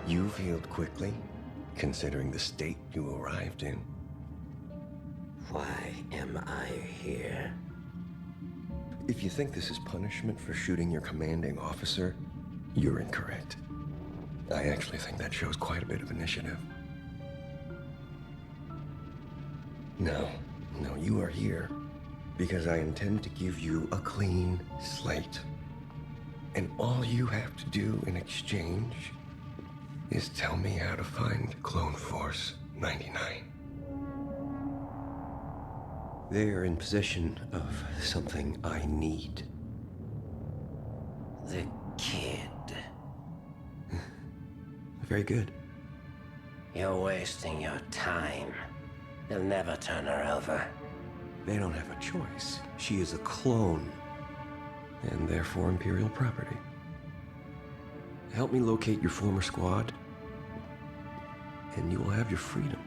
You've healed quickly, considering the state you arrived in. Why am I here? If you think this is punishment for shooting your commanding officer, you're incorrect. I actually think that shows quite a bit of initiative. No, you are here because I intend to give you a clean slate. And all you have to do in exchange is tell me how to find Clone Force 99. They are in possession of something I need. The kid. Very good. You're wasting your time. You'll never turn her over. They don't have a choice. She is a clone, and therefore Imperial property. Help me locate your former squad, and you will have your freedom.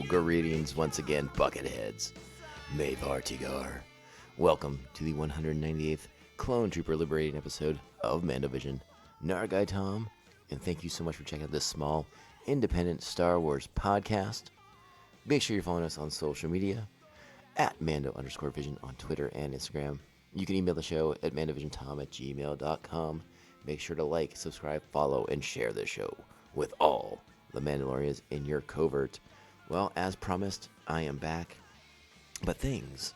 Greetings once again, Bucketheads. Mavar Tigar. Welcome to the 198th Clone Trooper Liberating episode of Mandovision. Nargai Tom, and thank you so much for checking out this small, independent Star Wars podcast. Make sure you're following us on social media, at Mando_Vision on Twitter and Instagram. You can email the show at mandovisiontom@gmail.com. Make sure to like, subscribe, follow, and share this show with all the Mandalorians in your covert. Well, as promised, I am back, but things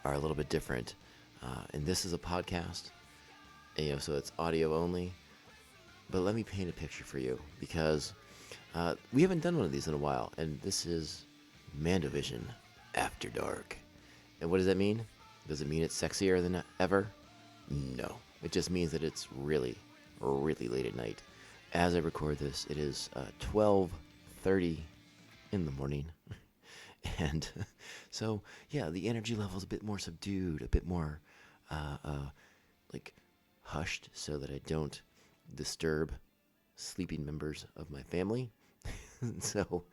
are a little bit different. And this is a podcast, so it's audio only. But let me paint a picture for you, because we haven't done one of these in a while, and this is Mandovision After Dark. And what does that mean? Does it mean it's sexier than ever? No. It just means that it's really, really late at night. As I record this, it is 12:30 in the morning. And so, yeah, the energy level is a bit more subdued, a bit more hushed, so that I don't disturb sleeping members of my family. So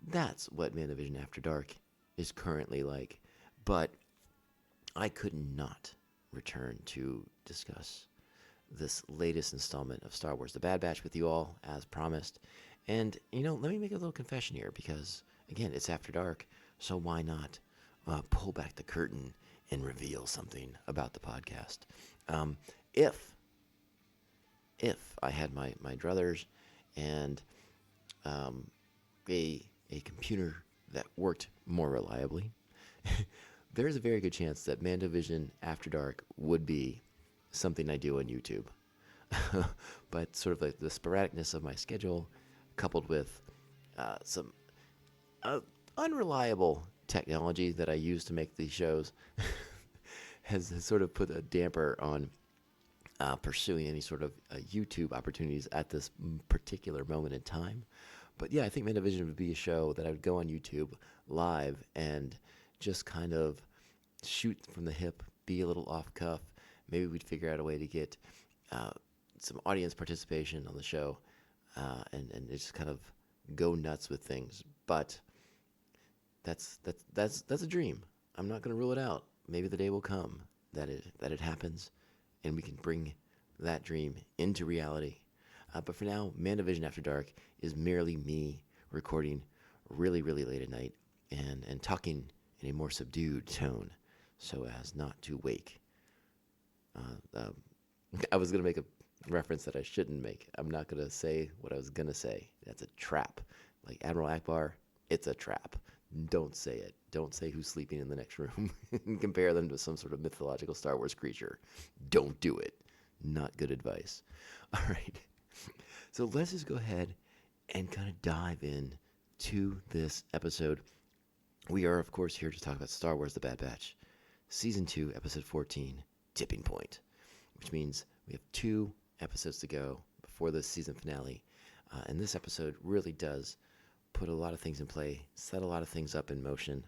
that's what Mandovision After Dark is currently like. But I could not return to discuss this latest installment of Star Wars The Bad Batch with you all, as promised. And, let me make a little confession here, because, again, it's after dark, so why not pull back the curtain and reveal something about the podcast? If I had my druthers and a computer that worked more reliably, there's a very good chance that Mandovision After Dark would be something I do on YouTube. But sort of like the sporadicness of my schedule, coupled with some unreliable technology that I use to make these shows, has sort of put a damper on pursuing any sort of YouTube opportunities at this particular moment in time. But yeah, I think Mandovision would be a show that I would go on YouTube live and just kind of shoot from the hip, be a little off cuff. Maybe we'd figure out a way to get some audience participation on the show, and just kind of go nuts with things. But that's a dream. I'm not going to rule it out. Maybe the day will come that it happens, and we can bring that dream into reality. But for now, Mandovision After Dark is merely me recording really, really late at night and talking in a more subdued tone so as not to wake. I was going to make a reference that I shouldn't make. I'm not going to say what I was going to say. That's a trap. Like Admiral Akbar, it's a trap. Don't say it. Don't say who's sleeping in the next room and compare them to some sort of mythological Star Wars creature. Don't do it. Not good advice. All right. So let's just go ahead and kind of dive in to this episode. We are, of course, here to talk about Star Wars The Bad Batch, Season 2, Episode 14, Tipping Point, which means we have 2 episodes to go before the season finale. And this episode really does put a lot of things in play, set a lot of things up in motion.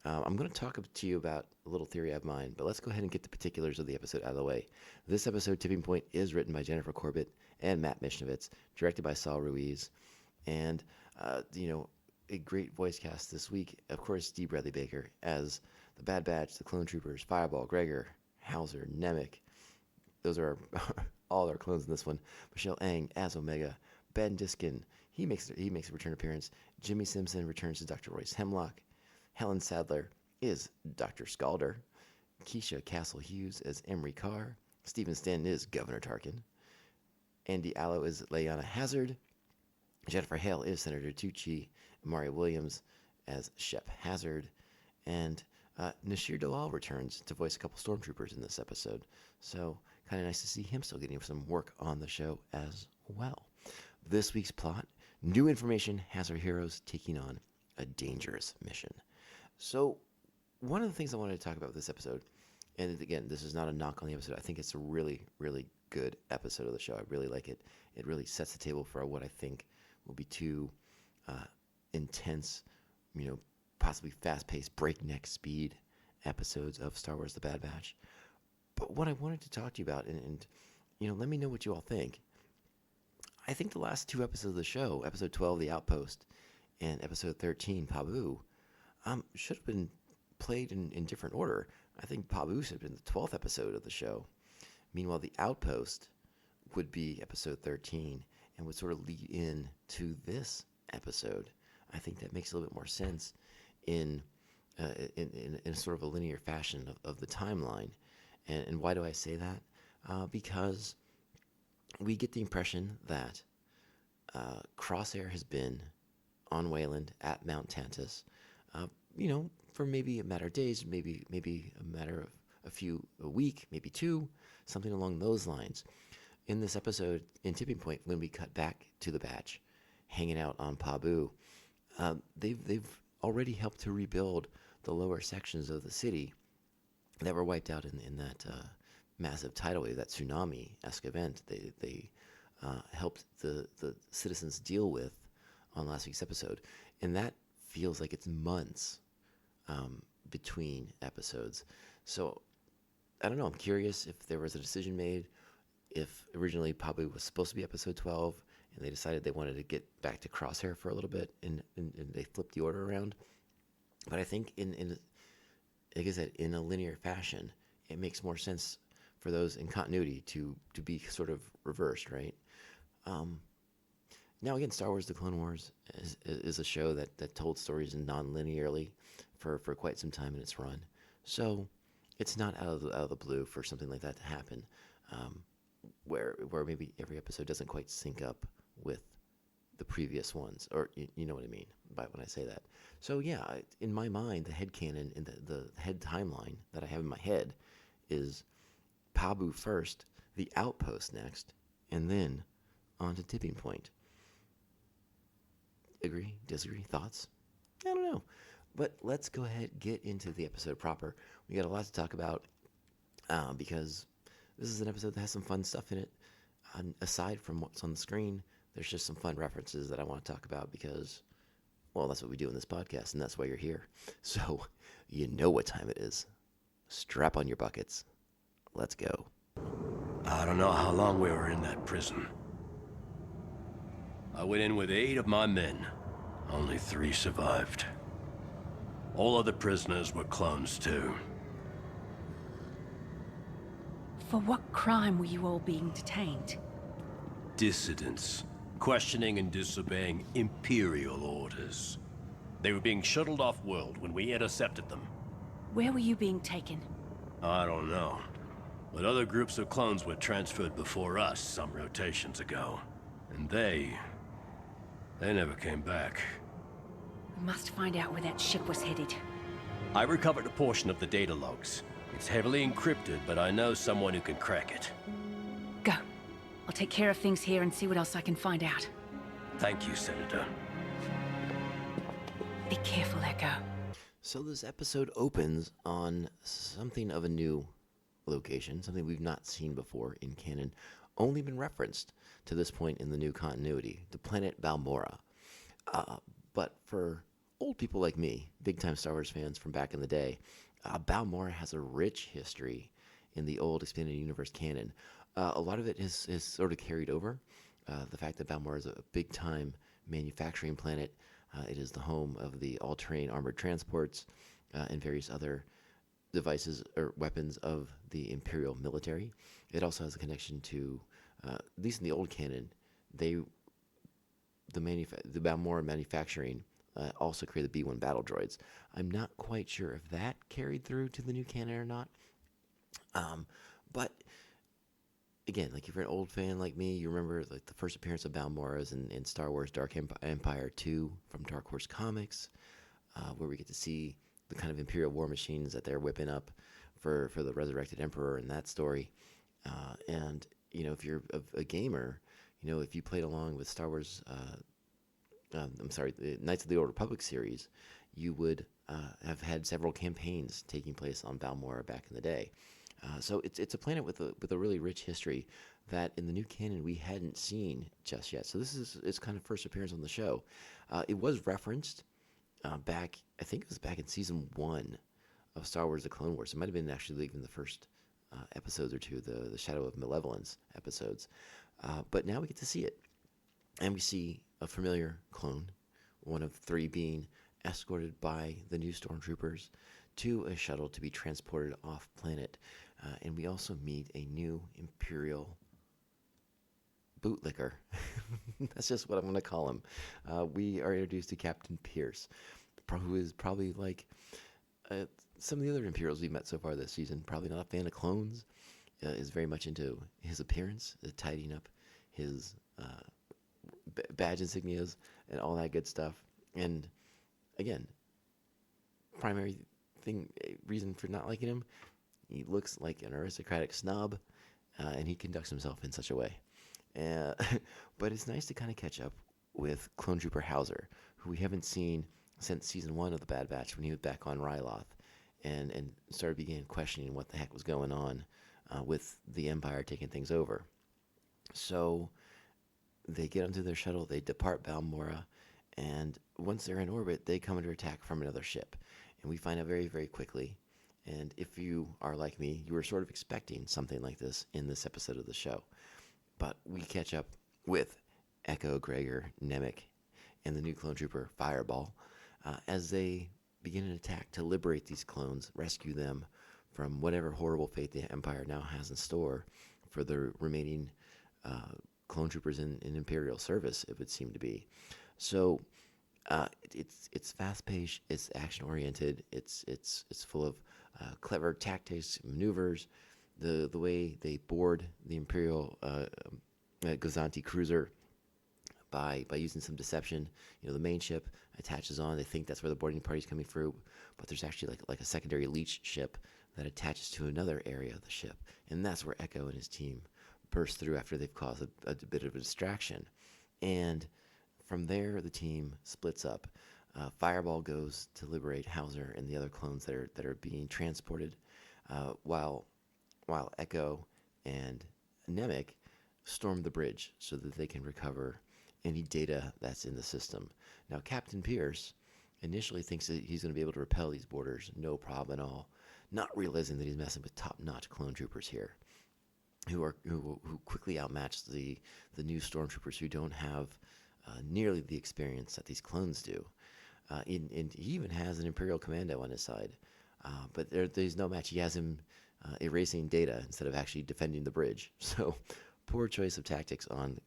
I'm going to talk to you about a little theory I have mine, but let's go ahead and get the particulars of the episode out of the way. This episode, Tipping Point, is written by Jennifer Corbett and Matt Mishnowitz, directed by Saul Ruiz, and, a great voice cast this week. Of course, D. Bradley Baker as the Bad Batch, the Clone Troopers, Fireball, Gregor, Hauser, Nemec. Those are all our clones in this one. Michelle Ang as Omega. Ben Diskin, he makes a return appearance. Jimmy Simpson returns to Dr. Royce Hemlock. Helen Sadler is Dr. Scalder. Keisha Castle Hughes as Emery Carr. Stephen Stanton is Governor Tarkin. Andy Allo is Lyanna Hazard. Jennifer Hale is Senator Tucci. Mario Williams as Shep Hazard. And Nashir Dalal returns to voice a couple stormtroopers in this episode. So kind of nice to see him still getting some work on the show as well. This week's plot, new information has our heroes taking on a dangerous mission. So one of the things I wanted to talk about with this episode, and again, this is not a knock on the episode. I think it's a really, really good episode of the show. I really like it. It really sets the table for what I think will be 2 intense, possibly fast-paced, breakneck speed episodes of Star Wars The Bad Batch. But what I wanted to talk to you about, and let me know what you all think. I think the last 2 episodes of the show, Episode 12, The Outpost, and Episode 13, Pabu, should have been played in different order. I think Pabu should have been the 12th episode of the show. Meanwhile, The Outpost would be Episode 13 and would sort of lead in to this episode. I think that makes a little bit more sense in sort of a linear fashion of the timeline. And why do I say that? Because we get the impression that Crosshair has been on Wayland at Mount Tantus, for maybe a matter of days, maybe a matter of a week, maybe 2, something along those lines. In this episode, in Tipping Point, when we cut back to the Batch, hanging out on Pabu, they've already helped to rebuild the lower sections of the city that were wiped out in that massive tidal wave, that tsunami-esque event they helped the citizens deal with on last week's episode. And that feels like it's months between episodes. So, I don't know. I'm curious if there was a decision made, if originally Pabu was supposed to be episode 12, and they decided they wanted to get back to Crosshair for a little bit, and they flipped the order around. But I think like I said, in a linear fashion, it makes more sense for those in continuity to be sort of reversed, right? Now again, Star Wars: The Clone Wars is a show that told stories non-linearly for quite some time in its run. So it's not out of the blue for something like that to happen, where maybe every episode doesn't quite sync up with the previous ones, or you know what I mean by when I say that. So yeah, in my mind, the headcanon and the head timeline that I have in my head is Pabu first, The Outpost next, and then on to Tipping Point. Agree? Disagree? Thoughts? I don't know. But let's go ahead and get into the episode proper. We got a lot to talk about because this is an episode that has some fun stuff in it. Aside from what's on the screen, there's just some fun references that I want to talk about because, well, that's what we do in this podcast, and that's why you're here. So, you know what time it is. Strap on your buckets. Let's go. I don't know how long we were in that prison. I went in with 8 of my men. Only 3 survived. All other prisoners were clones too. For what crime were you all being detained? Dissidents, questioning and disobeying Imperial orders. They were being shuttled off-world when we intercepted them. Where were you being taken? I don't know. But other groups of clones were transferred before us some rotations ago. And they never came back. We must find out where that ship was headed. I recovered a portion of the data logs. It's heavily encrypted, but I know someone who can crack it. Go. I'll take care of things here and see what else I can find out. Thank you, Senator. Be careful, Echo. So this episode opens on something of a new location, something we've not seen before in canon, only been referenced to this point in the new continuity, the planet Balmora. But for old people like me, big-time Star Wars fans from back in the day, Balmora has a rich history in the old expanded universe canon. A lot of it is sort of carried over. The fact that Balmora is a big-time manufacturing planet. It is the home of the all-terrain armored transports and various other devices or weapons of the Imperial military. It also has a connection to, at least in the old canon, the Balmora manufacturing also created the B-1 battle droids. I'm not quite sure if that carried through to the new canon or not. But again, like if you're an old fan like me, you remember like the first appearance of Balmoras in Star Wars Dark Empire 2 from Dark Horse Comics, where we get to see the kind of Imperial war machines that they're whipping up for the resurrected Emperor in that story. And, you know, if you're a gamer, you know, if you played along with Star Wars, the Knights of the Old Republic series, you would have had several campaigns taking place on Balmora back in the day. So it's a planet with a really rich history that in the new canon we hadn't seen just yet. So this is its kind of first appearance on the show. It was referenced back, I think it was back in season 1 of Star Wars: The Clone Wars. It might have been actually even the first episodes or two, the Shadow of Malevolence episodes. But now we get to see it, and we see a familiar clone, one of 3 being escorted by the new stormtroopers to a shuttle to be transported off planet. And we also meet a new Imperial bootlicker. That's just what I'm going to call him. We are introduced to Captain Pierce, who is probably like some of the other Imperials we've met so far this season. Probably not a fan of clones. Is very much into his appearance, tidying up his badge insignias and all that good stuff. And again, primary reason for not liking him, he looks like an aristocratic snob, and he conducts himself in such a way. But it's nice to kind of catch up with Clone Trooper Hauser, who we haven't seen since season 1 of the Bad Batch, when he was back on Ryloth and began questioning what the heck was going on with the Empire taking things over. So they get onto their shuttle, they depart Balmora, and once they're in orbit, they come under attack from another ship. And we find out very, very quickly, and if you are like me, you were sort of expecting something like this in this episode of the show. But we catch up with Echo, Gregor, Nemec, and the new clone trooper, Fireball, as they begin an attack to liberate these clones, rescue them from whatever horrible fate the Empire now has in store for the remaining clone troopers in Imperial service, it would seem to be. So it's fast-paced, it's action-oriented, it's full of clever tactics, maneuvers. The way they board the Imperial Gozanti cruiser by using some deception. You know, the main ship attaches on. They think that's where the boarding party's coming through, but there's actually like a secondary leech ship that attaches to another area of the ship, and that's where Echo and his team burst through after they've caused a bit of a distraction. And from there, the team splits up. Fireball goes to liberate Hauser and the other clones that are being transported, while Echo and Nemec storm the bridge so that they can recover any data that's in the system. Now, Captain Pierce initially thinks that he's going to be able to repel these boarders, no problem at all, not realizing that he's messing with top-notch clone troopers here, who quickly outmatch the new stormtroopers who don't have nearly the experience that these clones do. And he even has an Imperial commando on his side, but there's no match. He has him erasing data instead of actually defending the bridge. So, poor choice of tactics on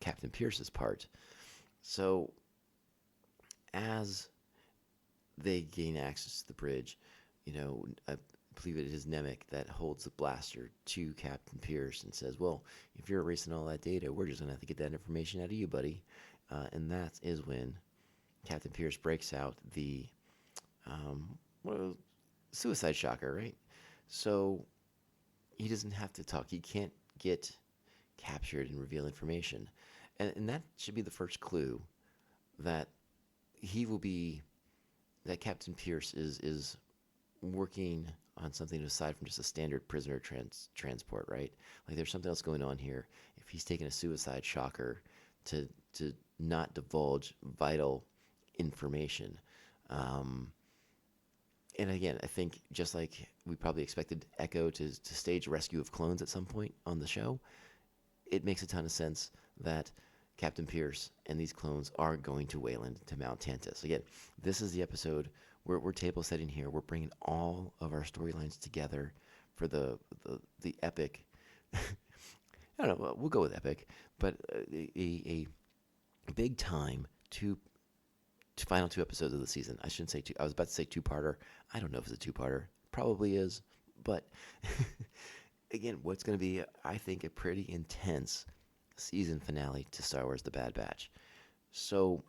Captain Pierce's part. So, as they gain access to the bridge, I believe it is Nemec that holds the blaster to Captain Pierce and says, well, if you're erasing all that data, we're just going to have to get that information out of you, buddy. And that is when Captain Pierce breaks out the suicide shocker, right? So he doesn't have to talk. He can't get captured and reveal information. And that should be the first clue that that Captain Pierce is working on something aside from just a standard prisoner transport, right? Like there's something else going on here. If he's taking a suicide shocker to not divulge vital information. And again, I think just like we probably expected Echo to stage a rescue of clones at some point on the show, it makes a ton of sense that Captain Pierce and these clones are going to Wayland, to Mount Tantus. Again, this is the episode where we're table setting here. We're bringing all of our storylines together for the epic. I don't know. We'll go with epic, but a big time final 2 episodes of the season. I shouldn't say two. I was about to say 2-parter. I don't know if it's a 2-parter. Probably is, but again, what's going to be, I think, a pretty intense season finale to Star Wars: The Bad Batch. So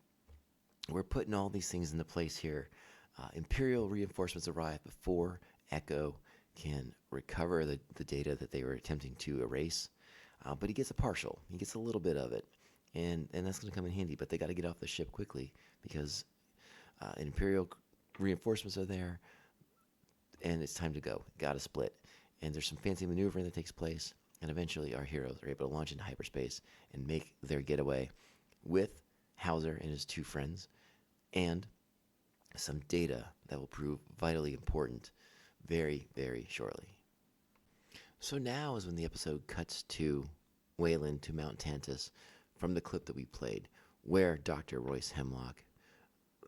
we're putting all these things into place here. Imperial reinforcements arrive before Echo can recover the data that they were attempting to erase, but he gets a partial. He gets a little bit of it, and that's going to come in handy. But they got to get off the ship quickly because Imperial reinforcements are there, and it's time to go. Got to split. And there's some fancy maneuvering that takes place, and eventually our heroes are able to launch into hyperspace and make their getaway with Hauser and his 2 friends, and some data that will prove vitally important very, very shortly. So now is when the episode cuts to Wayland, to Mount Tantus, from the clip that we played, where Dr. Royce Hemlock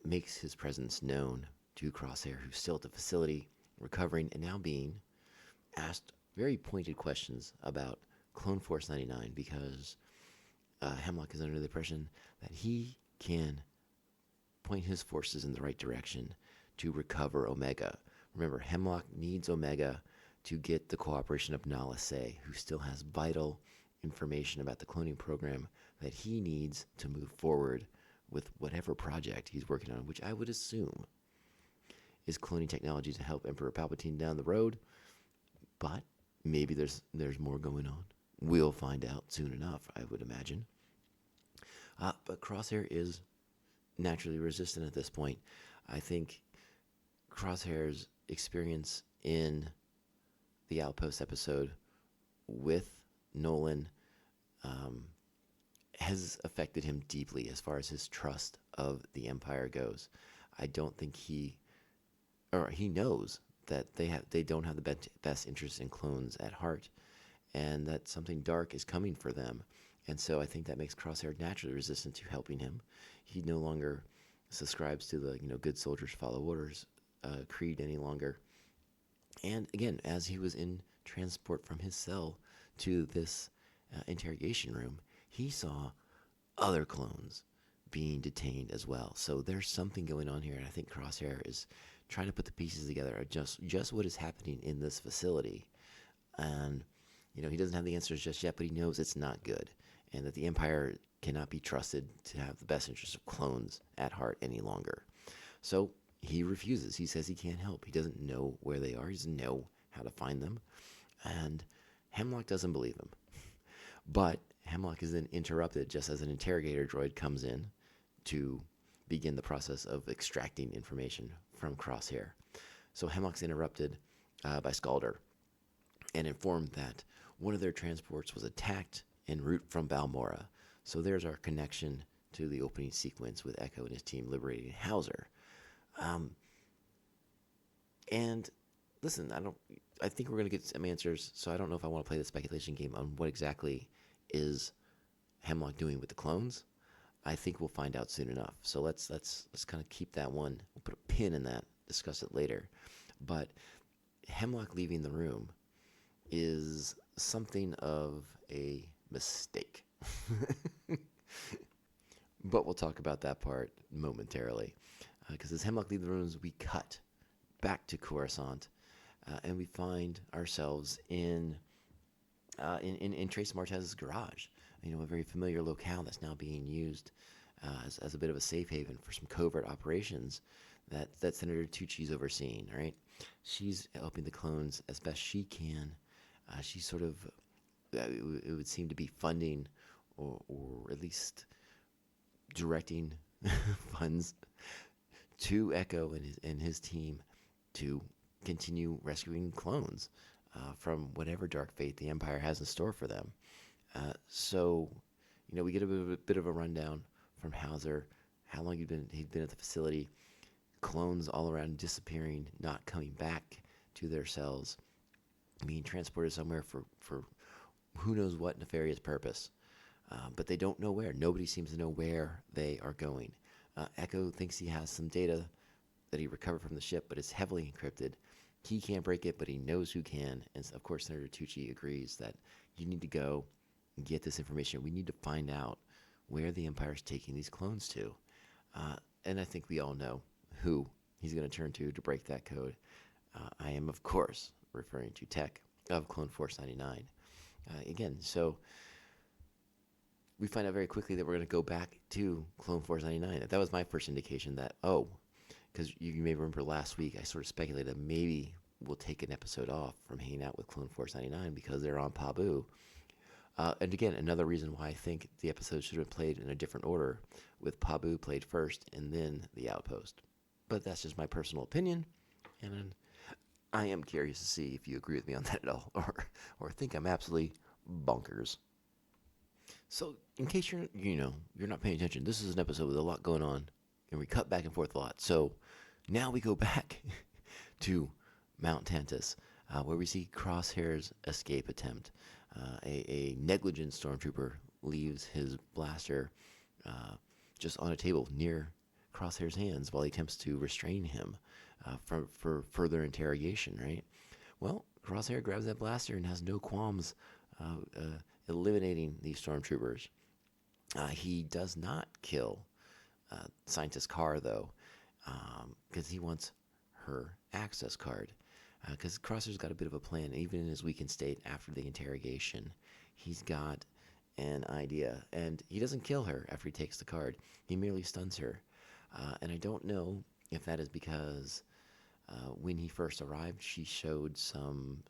makes his presence known to Crosshair, who's still at the facility, recovering and now being asked very pointed questions about Clone Force 99, because Hemlock is under the impression that he can point his forces in the right direction to recover Omega. Remember, Hemlock needs Omega to get the cooperation of Nala Se, who still has vital information about the cloning program that he needs to move forward with whatever project he's working on, which I would assume is cloning technology to help Emperor Palpatine down the road. But maybe there's more going on. We'll find out soon enough, I would imagine. But Crosshair is naturally resistant at this point. I think Crosshair's experience in the Outpost episode with Nolan has affected him deeply as far as his trust of the Empire goes. I don't think he knows that they don't have the best interests in clones at heart, and that something dark is coming for them. And so I think that makes Crosshair naturally resistant to helping him. He no longer subscribes to the good soldiers follow orders creed any longer. And again, as he was in transport from his cell to this interrogation room, he saw other clones being detained as well. So there's something going on here, and I think Crosshair is trying to put the pieces together of just what is happening in this facility. And he doesn't have the answers just yet, but he knows it's not good, and that the Empire cannot be trusted to have the best interests of clones at heart any longer. So he refuses. He says he can't help. He doesn't know where they are. He doesn't know how to find them. And Hemlock doesn't believe him. But Hemlock is then interrupted just as an interrogator droid comes in to begin the process of extracting information from Crosshair. So Hemlock's interrupted by Scalder and informed that one of their transports was attacked en route from Balmora. So there's our connection to the opening sequence with Echo and his team liberating Hauser. And listen, I think we're going to get some answers, so I don't know if I want to play the speculation game on what exactly is Hemlock doing with the clones. I think we'll find out soon enough. So let's kind of keep that one. We'll put a pin in that, discuss it later. But Hemlock leaving the room is something of a mistake. But we'll talk about that part momentarily. Because as Hemlock leaves the rooms, we cut back to Coruscant, and we find ourselves in Trace Martez's garage. A very familiar locale that's now being used as a bit of a safe haven for some covert operations that Senator Tucci's overseeing. Right, she's helping the clones as best she can. She's sort of, it would seem to be funding, or at least directing funds to Echo and his team to continue rescuing clones from whatever dark fate the Empire has in store for them. So, we get a bit of a rundown from Hauser, how long he'd been at the facility, clones all around disappearing, not coming back to their cells, being transported somewhere for who knows what nefarious purpose. But they don't know where. Nobody seems to know where they are going. Echo thinks he has some data that he recovered from the ship, but it's heavily encrypted. He can't break it, but he knows who can. And of course, Senator Tucci agrees that you need to go and get this information. We need to find out where the Empire's taking these clones to. And I think we all know who he's going to turn to break that code. I am, of course, referring to Tech of Clone Force 99. Again, so we find out very quickly that we're going to go back to Clone Force 99. That was my first indication that, because you may remember last week I sort of speculated that maybe we'll take an episode off from hanging out with Clone Force 99 because they're on Pabu. And again, another reason why I think the episode should have been played in a different order, with Pabu played first and then the Outpost. But that's just my personal opinion, and I am curious to see if you agree with me on that at all, or think I'm absolutely bonkers. So, in case you're not paying attention, this is an episode with a lot going on, and we cut back and forth a lot. So, now we go back to Mount Tantus, where we see Crosshair's escape attempt. A negligent stormtrooper leaves his blaster just on a table near Crosshair's hands while he attempts to restrain him for further interrogation, right? Well, Crosshair grabs that blaster and has no qualms eliminating these stormtroopers. He does not kill Scientist Carr, though, because he wants her access card. Because Crosshair's got a bit of a plan, even in his weakened state after the interrogation. He's got an idea, and he doesn't kill her after he takes the card. He merely stuns her. And I don't know if that is because when he first arrived, she showed some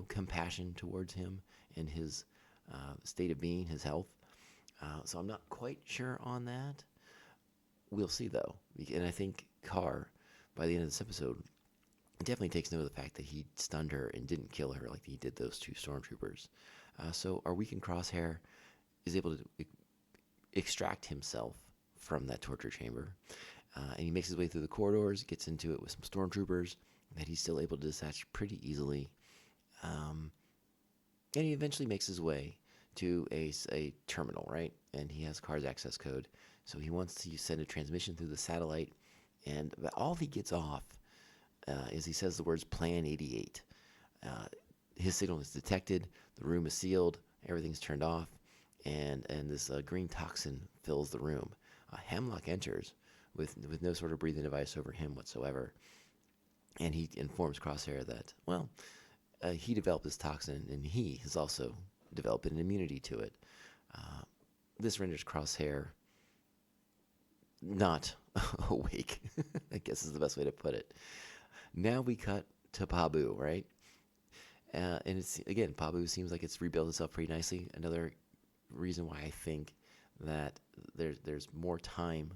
compassion towards him and his state of being, his health. So I'm not quite sure on that. We'll see, though. And I think Carr, by the end of this episode, definitely takes note of the fact that he stunned her and didn't kill her like he did those two stormtroopers. So our weakened Crosshair is able to extract himself from that torture chamber. And he makes his way through the corridors, gets into it with some stormtroopers that he's still able to dispatch pretty easily. And he eventually makes his way to a terminal, right? And he has Carr's access code. So he wants to send a transmission through the satellite. And all he gets off is he says the words Plan 88. His signal is detected, the room is sealed, everything's turned off, and this green toxin fills the room. Hemlock enters with no sort of breathing device over him whatsoever, and he informs Crosshair that, he developed this toxin, and he has also developed an immunity to it. This renders Crosshair not awake, I guess is the best way to put it. Now we cut to Pabu, right? And it's, again, Pabu seems like it's rebuilt itself pretty nicely. Another reason why I think that there's more time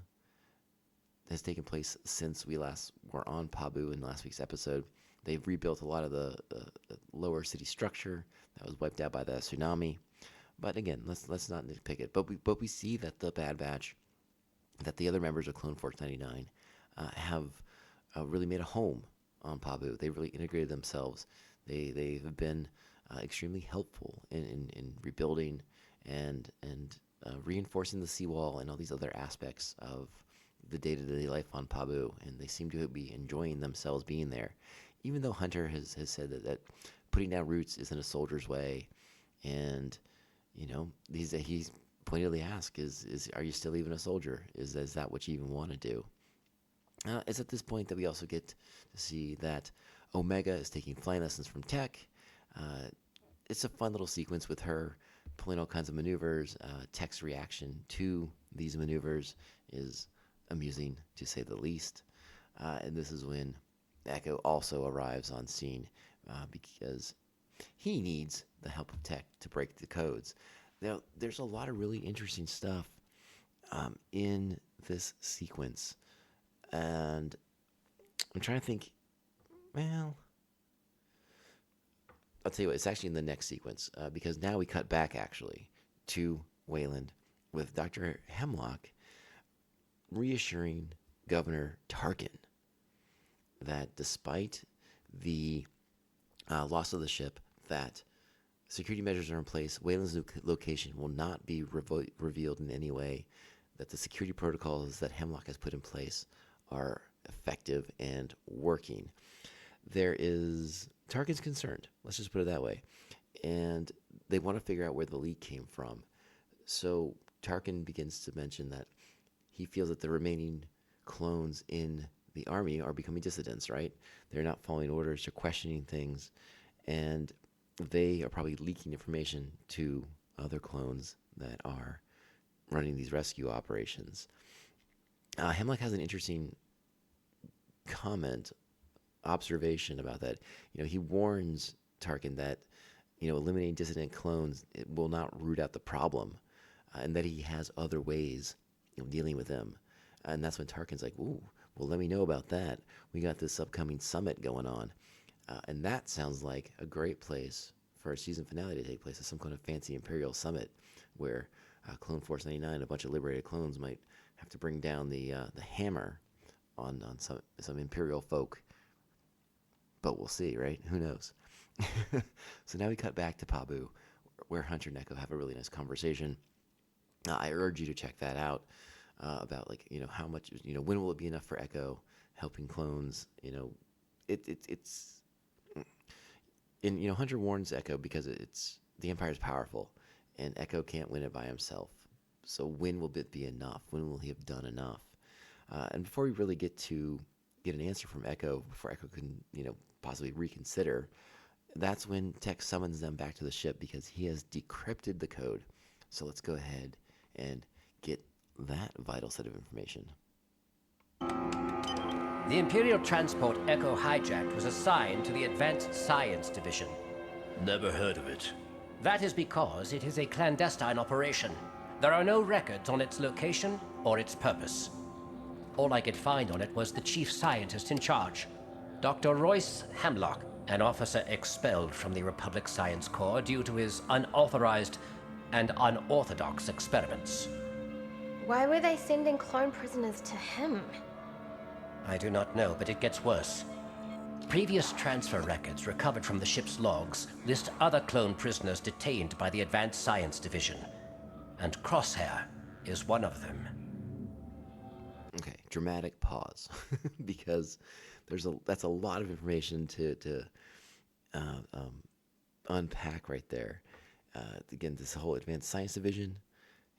has taken place since we last were on Pabu in last week's episode. They've rebuilt a lot of the lower city structure that was wiped out by the tsunami. But again, let's not nitpick it. But we see that the Bad Batch, that the other members of Clone Force 99 have really made a home on Pabu. They really integrated themselves. They've been extremely helpful in rebuilding and reinforcing the seawall and all these other aspects of the day-to-day life on Pabu. And they seem to be enjoying themselves being there. Even though Hunter has said that putting down roots isn't a soldier's way, and he's pointedly asked, "Is are you still even a soldier? Is that what you even want to do?" It's at this point that we also get to see that Omega is taking flying lessons from Tech. It's a fun little sequence with her pulling all kinds of maneuvers. Tech's reaction to these maneuvers is amusing, to say the least. And this is when Echo also arrives on scene because he needs the help of Tech to break the codes. Now, there's a lot of really interesting stuff in this sequence. And I'm trying to think, well, I'll tell you what, it's actually in the next sequence, because now we cut back, actually, to Wayland with Dr. Hemlock reassuring Governor Tarkin that despite the loss of the ship, that security measures are in place, Wayland's location will not be revealed in any way, that the security protocols that Hemlock has put in place are effective and working. Tarkin's concerned, let's just put it that way, and they want to figure out where the leak came from. So Tarkin begins to mention that he feels that the remaining clones in the army are becoming dissidents, right? They're not following orders, they're questioning things, and they are probably leaking information to other clones that are running these rescue operations. Hemlock has an interesting observation about that. He warns Tarkin that, eliminating dissident clones, it will not root out the problem, and that he has other ways of dealing with them. And that's when Tarkin's like, ooh, well, let me know about that. We got this upcoming summit going on. And that sounds like a great place for a season finale to take place, at some kind of fancy Imperial summit where Clone Force 99, a bunch of liberated clones, might have to bring down the hammer on some Imperial folk. But we'll see, right? Who knows? So now we cut back to Pabu, where Hunter and Echo have a really nice conversation. I urge you to check that out, about how much, when will it be enough for Echo helping clones? It's Hunter warns Echo because the Empire's powerful, and Echo can't win it by himself. So when will it be enough? When will he have done enough? And before we really get an answer from Echo, before Echo can, possibly reconsider, that's when Tech summons them back to the ship because he has decrypted the code. So let's go ahead and get that vital set of information. The Imperial transport Echo hijacked was assigned to the Advanced Science Division. Never heard of it. That is because it is a clandestine operation. There are no records on its location or its purpose. All I could find on it was the chief scientist in charge, Dr. Royce Hemlock, an officer expelled from the Republic Science Corps due to his unauthorized and unorthodox experiments. Why were they sending clone prisoners to him? I do not know, but it gets worse. Previous transfer records recovered from the ship's logs list other clone prisoners detained by the Advanced Science Division, and Crosshair is one of them. Okay, dramatic pause, because that's a lot of information to unpack right there. Again, this whole Advanced Science Division,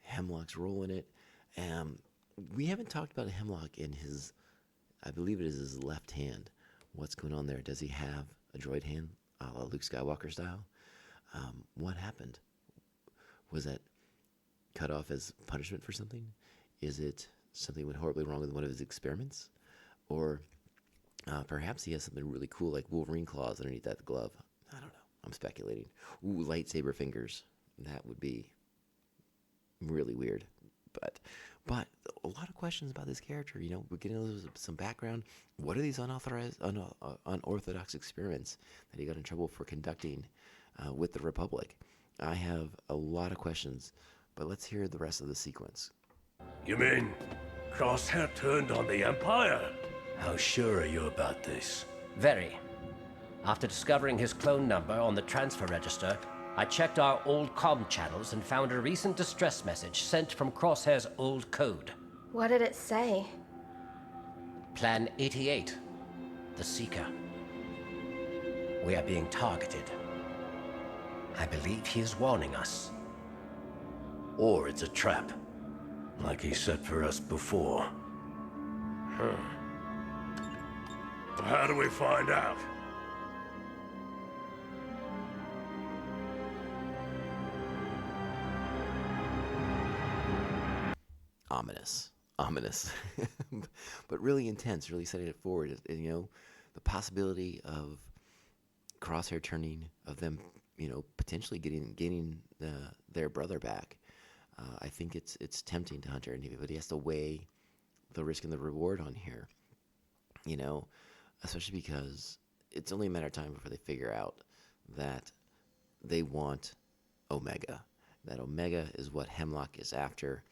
Hemlock's role in it. We haven't talked about Hemlock in his, I believe it is his left hand. What's going on there? Does he have a droid hand, a la Luke Skywalker style? What happened? Was that cut off as punishment for something? Is it something went horribly wrong with one of his experiments? Or perhaps he has something really cool like Wolverine claws underneath that glove. I don't know. I'm speculating. Ooh, lightsaber fingers. That would be really weird. But a lot of questions about this character. We're getting some background. What are these unorthodox experiments that he got in trouble for conducting with the Republic? I have a lot of questions, but let's hear the rest of the sequence. You mean Crosshair turned on the Empire? How sure are you about this? Very. After discovering his clone number on the transfer register, I checked our old comm channels and found a recent distress message sent from Crosshair's old code. What did it say? Plan 88, the Seeker. We are being targeted. I believe he is warning us. Or it's a trap, like he set for us before. How do we find out? Ominous, but really intense, really setting it forward. And, you know, the possibility of Crosshair turning, of them, you know, potentially gaining their brother back. I think it's tempting to Hunter, but he has to weigh the risk and the reward on here. You know, especially because it's only a matter of time before they figure out that they want Omega. That Omega is what Hemlock is after.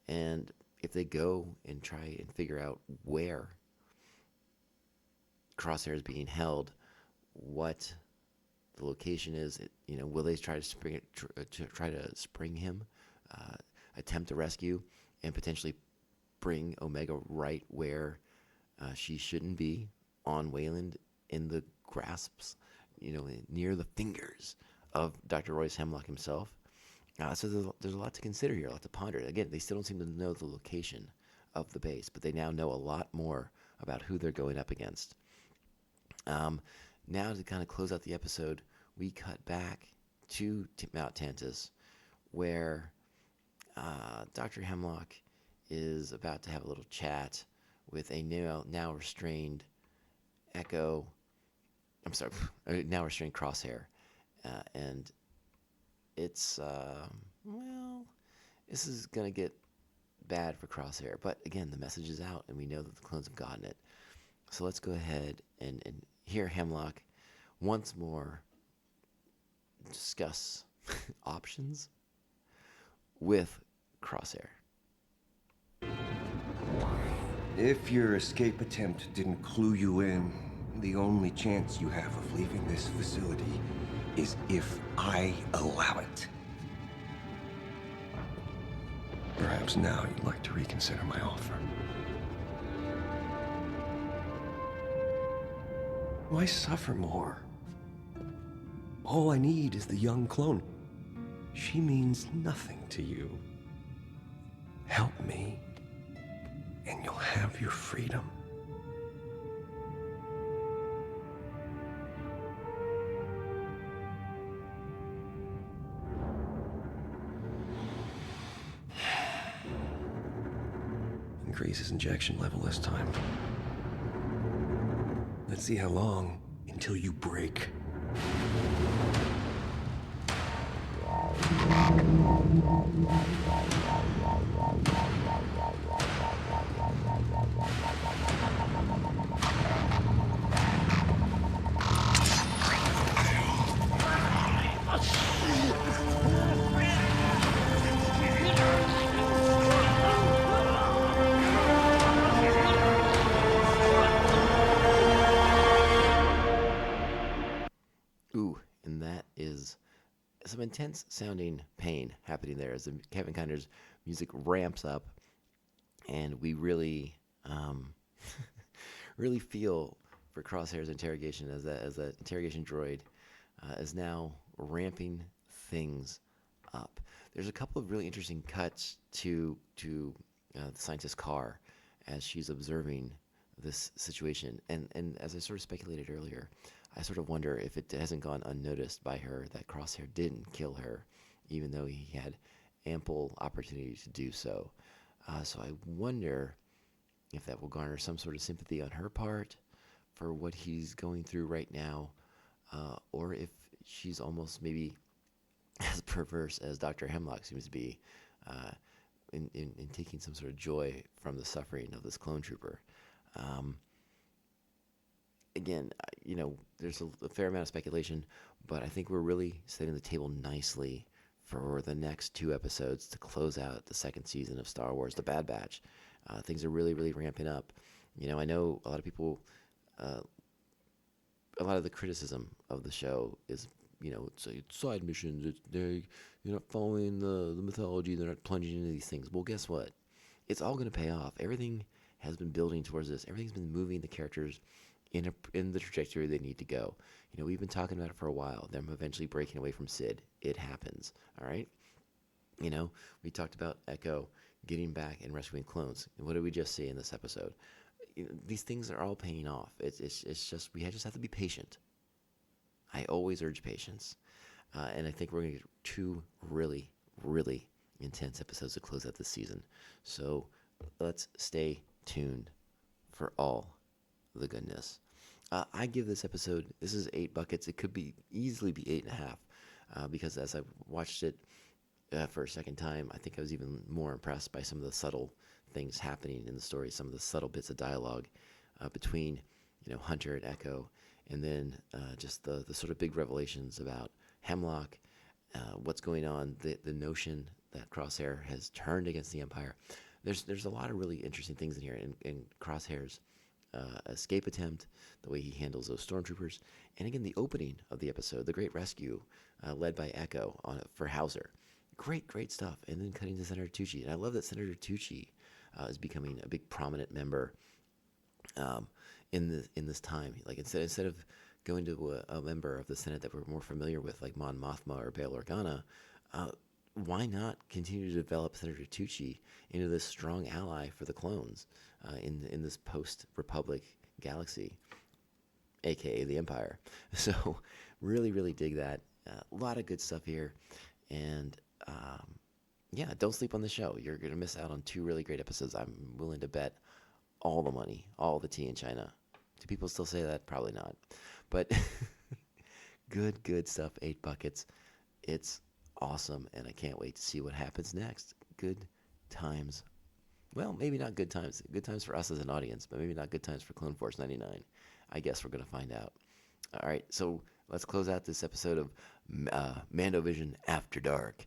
And if they go and try and figure out where Crosshair is being held, what the location is, you know, will they try to spring him, attempt to rescue, and potentially bring Omega right where she shouldn't be, on Wayland, in the grasps, you know, near the fingers of Dr. Royce Hemlock himself. So there's a lot to consider here, a lot to ponder. Again, they still don't seem to know the location of the base, but they now know a lot more about who they're going up against. Now, to kind of close out the episode, we cut back to Mount Tantus, where Dr. Hemlock is about to have a little chat with a now restrained Echo. I'm sorry, now restrained Crosshair, and it's well, this is gonna get bad for Crosshair. But again, the message is out, and we know that the clones have gotten it. So let's go ahead and hear Hemlock once more discuss options with Crosshair. If your escape attempt didn't clue you in, the only chance you have of leaving this facility is if I allow it. Perhaps now you'd like to reconsider my offer. Why suffer more? All I need is the young clone. She means nothing to you. Help me, and you'll have your freedom. Increase his injection level this time. Let's see how long until you break. Ooh, and that is some intense sounding pain happening there as the Kevin Kinder's music ramps up, and we really, really feel for Crosshair's interrogation as that interrogation droid is now ramping things up. There's a couple of really interesting cuts to the scientist's car as she's observing this situation, and as I sort of speculated earlier, I sort of wonder if it hasn't gone unnoticed by her that Crosshair didn't kill her, even though he had ample opportunity to do so. So I wonder if that will garner some sort of sympathy on her part for what he's going through right now, or if she's almost maybe as perverse as Dr. Hemlock seems to be in taking some sort of joy from the suffering of this clone trooper. Again, you know, there's a fair amount of speculation, but I think we're really setting the table nicely for the next 2 episodes to close out the 2nd season of Star Wars: The Bad Batch. Things are really, really ramping up. You know, I know a lot of people, a lot of the criticism of the show is, you know, it's side missions. You're not following the mythology. They're not plunging into these things. Well, guess what? It's all going to pay off. Everything has been building towards this. Everything's been moving the characters in the trajectory they need to go. We've been talking about it for a while. Them eventually breaking away from Sid. It happens. All right. We talked about Echo getting back and rescuing clones. And what did we just see in this episode? These things are all paying off. It's just we just have to be patient. I always urge patience, and I think we're going to get 2 really, really intense episodes to close out this season. So let's stay tuned for all the goodness. I give this episode, this is 8 buckets. It could easily be 8.5, because as I watched it for a second time, I think I was even more impressed by some of the subtle things happening in the story, some of the subtle bits of dialogue between Hunter and Echo, and then just the sort of big revelations about Hemlock, what's going on, the notion that Crosshair has turned against the Empire. There's a lot of really interesting things in here, in Crosshair's escape attempt, the way he handles those stormtroopers, and again the opening of the episode, the great rescue led by Echo for Hauser. Great stuff. And then cutting to Senator Tucci, and I love that Senator Tucci is becoming a big prominent member in this time. Like instead of going to a member of the Senate that we're more familiar with, like Mon Mothma or Bail Organa, why not continue to develop Senator Tucci into this strong ally for the clones in this post-Republic galaxy, aka the Empire? So really, really dig that. A lot of good stuff here, and don't sleep on the show. You're going to miss out on 2 really great episodes. I'm willing to bet all the money, all the tea in China. Do people still say that? Probably not. But good stuff, 8 buckets. It's awesome, and I can't wait to see what happens next. Good times. Well, maybe not good times. Good times for us as an audience, but maybe not good times for Clone Force 99. I guess we're going to find out. All right, so let's close out this episode of Mando Vision After Dark.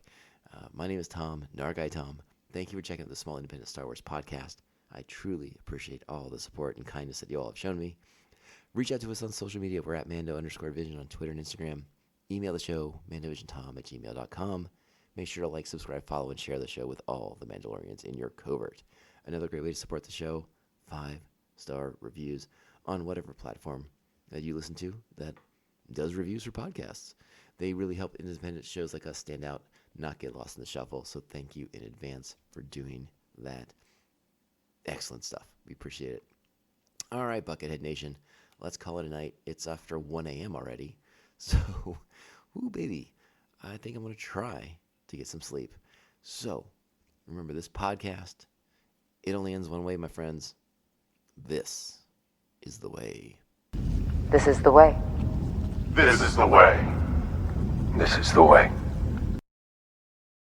My name is Tom, Nargai Tom. Thank you for checking out the Small Independent Star Wars podcast. I truly appreciate all the support and kindness that you all have shown me. Reach out to us on social media. We're at Mando_Vision on Twitter and Instagram. Email the show, mandovisiontom@gmail.com. Make sure to like, subscribe, follow, and share the show with all the Mandalorians in your covert. Another great way to support the show, 5-star reviews on whatever platform that you listen to that does reviews for podcasts. They really help independent shows like us stand out, not get lost in the shuffle. So thank you in advance for doing that. Excellent stuff. We appreciate it. All right, Buckethead Nation, let's call it a night. It's after 1 a.m. already. So, ooh, baby, I think I'm going to try to get some sleep. So, remember this podcast, it only ends one way, my friends. This is the way. This is the way. This is the way. This is the way.